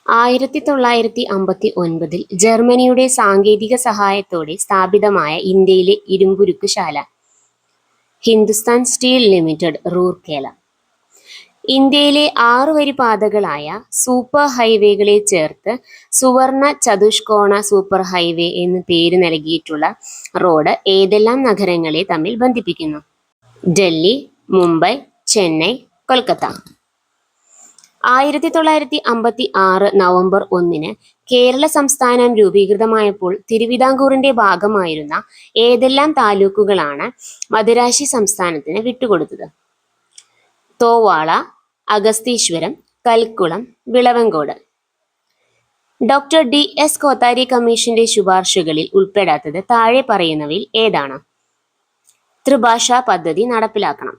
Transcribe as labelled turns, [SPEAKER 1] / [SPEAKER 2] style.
[SPEAKER 1] 1959 ജർമ്മനിയുടെ സാങ്കേതിക സഹായത്തോടെ സ്ഥാപിതമായ ഇന്ത്യയിലെ ഇരുമ്പുരുക്കുശാല ഹിന്ദുസ്ഥാൻ സ്റ്റീൽ ലിമിറ്റഡ്, റൂർക്കേല. ഇന്ത്യയിലെ 6 വരി പാതകളായ സൂപ്പർ ഹൈവേകളെ ചേർത്ത് സുവർണ ചതുഷ്കോണ സൂപ്പർ ഹൈവേ എന്ന് പേര് നൽകിയിട്ടുള്ള റോഡ് ഏതെല്ലാം നഗരങ്ങളെ തമ്മിൽ ബന്ധിപ്പിക്കുന്നു? ഡൽഹി, മുംബൈ, ചെന്നൈ, കൊൽക്കത്ത. 1956 നവംബർ 1 കേരള സംസ്ഥാനം രൂപീകൃതമായപ്പോൾ തിരുവിതാംകൂറിന്റെ ഭാഗമായിരുന്ന ഏതെല്ലാം താലൂക്കുകളാണ് മദിരാശി സംസ്ഥാനത്തിന് വിട്ടുകൊടുത്തത്? തോവാള, അഗസ്തീശ്വരം, കൽക്കുളം, വിളവങ്കോട്. ഡോക്ടർ DS കോത്താരി കമ്മീഷന്റെ ശുപാർശകളിൽ ഉൾപ്പെടാത്തത് താഴെ പറയുന്നവയിൽ ഏതാണ്? ത്രിഭാഷാ പദ്ധതി നടപ്പിലാക്കണം.